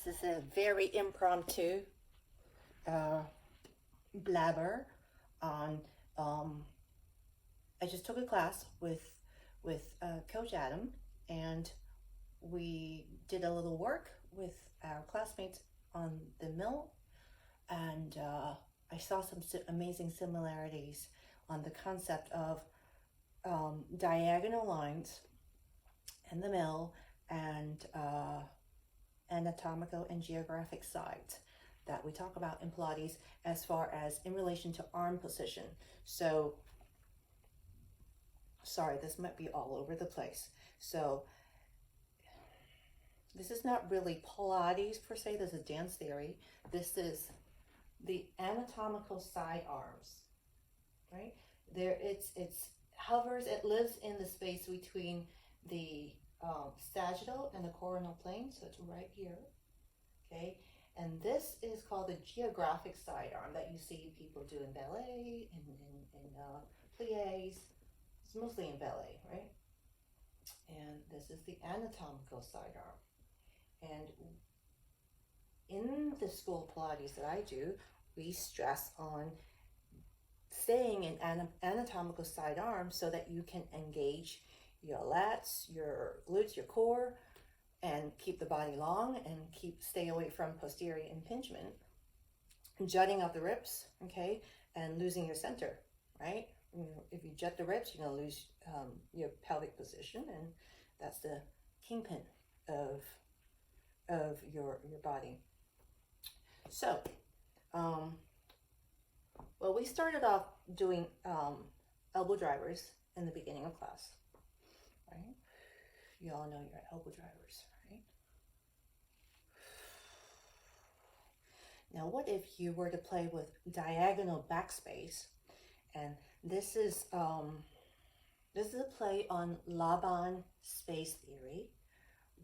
This is a very impromptu blabber on. I just took a class with Coach Adam, and we did a little work with our classmates on the mill, and I saw some amazing similarities on the concept of diagonal lines in the mill and anatomical and geographic sides that we talk about in Pilates as far as in relation to arm position. So, sorry, this might be all over the place. So, this is not really Pilates per se, this is dance theory. This is the anatomical side arms, right? There, it hovers, it lives in the space between the sagittal and the coronal plane, so it's right here, okay? And this is called the geographic side arm that you see people do in ballet and plies. It's mostly in ballet, right? And this is the anatomical side arm. And in the school of Pilates that I do, we stress on staying in anatomical side arm so that you can engage your lats, your glutes, your core, and keep the body long and stay away from posterior impingement, jutting out the ribs, okay, and losing your center, right? You know, if you jut the ribs, you're gonna lose your pelvic position, and that's the kingpin of your body. So, well, we started off doing elbow drivers in the beginning of class, right? You all know your elbow drivers, right? Now, what if you were to play with diagonal backspace? And this is a play on Laban space theory,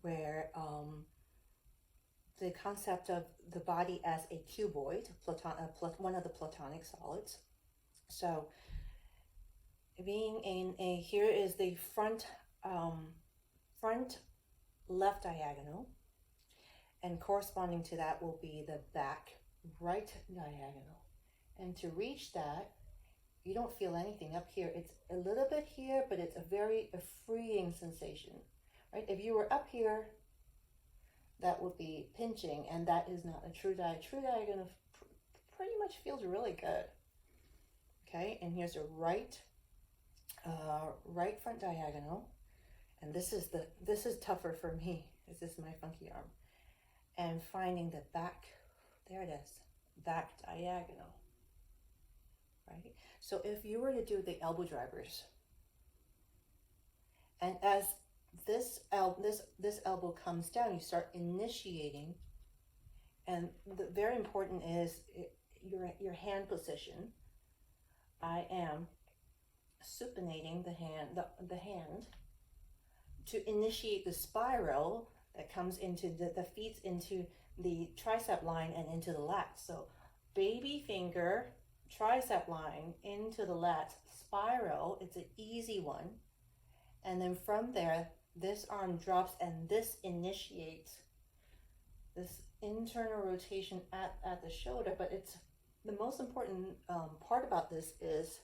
where the concept of the body as a cuboid, one of the Platonic solids. So, being in here is the front left diagonal, and corresponding to that will be the back right diagonal. And to reach that, you don't feel anything up here. It's a little bit here, but it's a freeing sensation, right? If you were up here, that would be pinching, and that is not a true diagonal. True diagonal pretty much feels really good. Okay, and here's a right front diagonal, and this is tougher for me. This is my funky arm, and finding the back. There it is, back diagonal. Right. So if you were to do the elbow drivers, and as this elbow comes down, you start initiating, and very important is your hand position. I am supinating the hand to initiate the spiral that comes into that feeds into the tricep line and into the lats. So baby finger, tricep line into the lats, spiral. It's an easy one, and then from there, this arm drops, and this initiates this internal rotation at the shoulder. But it's the most important part about this is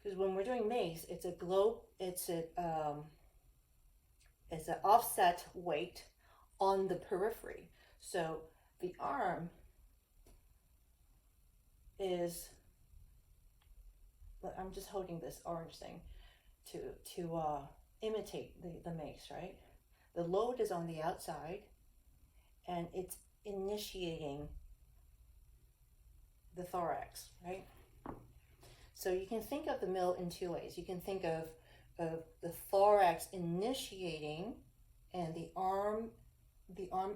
because when we're doing Mace, it's a globe. It's an offset weight on the periphery. So the arm is. I'm just holding this orange thing to imitate the Mace, right? The load is on the outside, and it's initiating the thorax, right? So you can think of the mill in two ways. You can think of the thorax initiating and the arm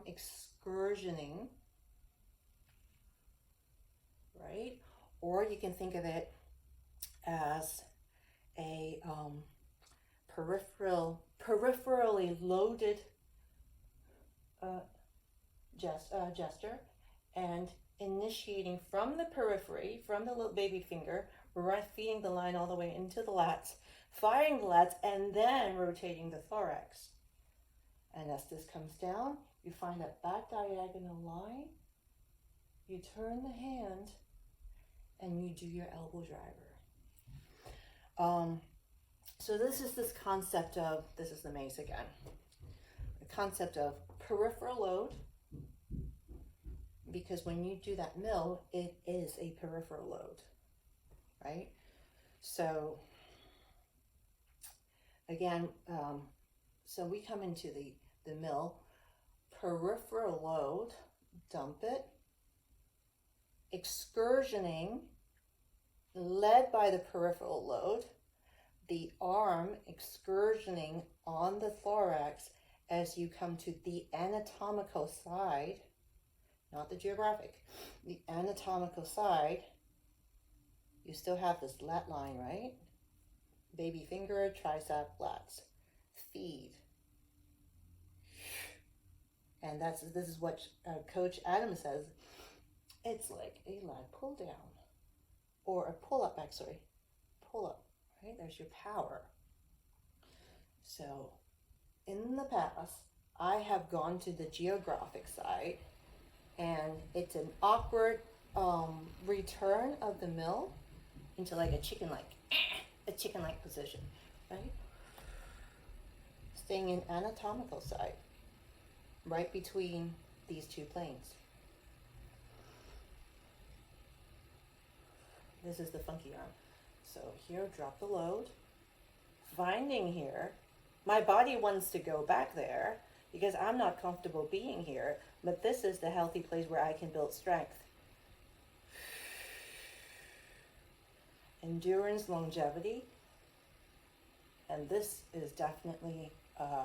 excursioning, right? Or you can think of it as a peripherally loaded gesture, and initiating from the periphery, from the little baby finger, feeding the line all the way into the lats, firing the lats, and then rotating the thorax. And as this comes down, you find that back diagonal line, you turn the hand, and you do your elbow driver. So this is this concept of, this is the Mace again, the concept of peripheral load, because when you do that mill, it is a peripheral load, right? So again, so we come into the mill, peripheral load, dump it, excursioning, led by the peripheral load, the arm excursioning on the thorax as you come to the anatomical side, not the geographic, the anatomical side. You still have this lat line, right? Baby finger, tricep, lats, feed. And this is what Coach Adam says. It's like a lat pull down, or a pull up, actually, pull up, right? There's your power. So in the past, I have gone to the geographic side, and it's an awkward return of the mill into like a chicken-like position, right? Staying in anatomical side, right between these two planes. This is the funky arm. So here, drop the load. Finding here, my body wants to go back there because I'm not comfortable being here, but this is the healthy place where I can build strength. Endurance, longevity, and this is definitely a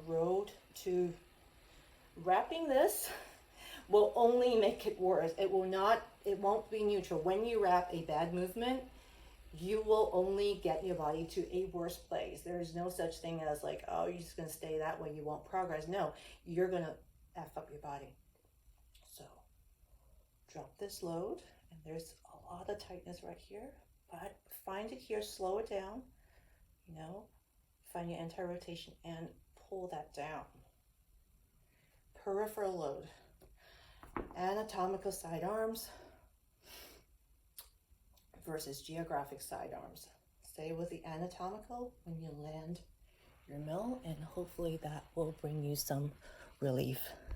road to wrapping. This will only make it worse. It won't be neutral. When you wrap a bad movement, you will only get your body to a worse place. There is no such thing as like, oh, you're just going to stay that way, you won't progress. No, you're going to F up your body. So drop this load, and there's a lot of tightness right here, but find it here, slow it down, find your anterior rotation and pull that down. Peripheral load, anatomical side arms versus geographic side arms. Stay with the anatomical when you land your mill, and hopefully that will bring you some relief.